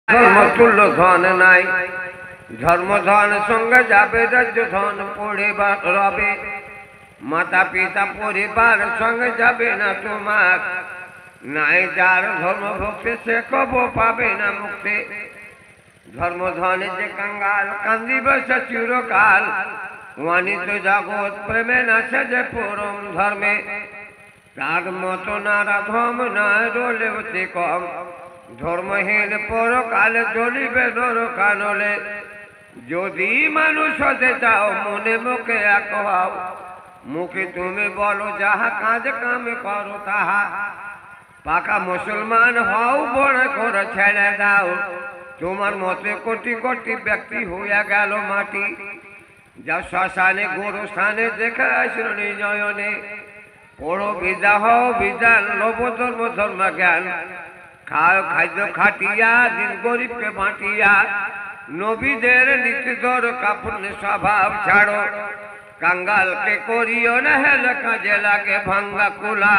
ধর্মতুল্য ধন নাই, ধর্ম ধন সঙ্গে যাবে, রাজ্য ধন পরিবার রবে, মাতা পিতা পরিবার সঙ্গে যাবে না তোমার। নাই যার ধর্ম ভক্তি সে কব পাবে না মুক্তি। ধর্ম ধনে যে কাঙ্গাল কান্দিবে সে চিরকাল, ওয়ানিত জগৎ প্রেমে নাচে যে পরম ধর্মে। তার মতো নারা ধর্ম নয় রোলে অতি কম, ধর্মহীন পরকালে চলিবে নরকানলে। যদি মানুষ হতে চাও মনে মুখে এক হও, মুখে তুমি বলো যাহা, কাজ কামে করো তাহা। পাকা মুসলমান হও, বড় করে ছেড়ে দাও, তোমার মতে কোটি কোটি ব্যক্তি হইয়া গেল মাটি। যা শ্মশানে গোরস্থানে দেখে আসল নিজয়নে, পড়ো বিদ্যা হও বিদ্যান, লোভ ধর্ম ধর্ম জ্ঞান। খাও খাদ্য খাটিয়া দিন গরিবকে বাঁটিয়া, নবীদের নীতিধর কাপুর স্বভাব ছাড়ো। কাঙ্গালকে করিও না হেলে কাজে লাগে ভাঙ্গা কুলা।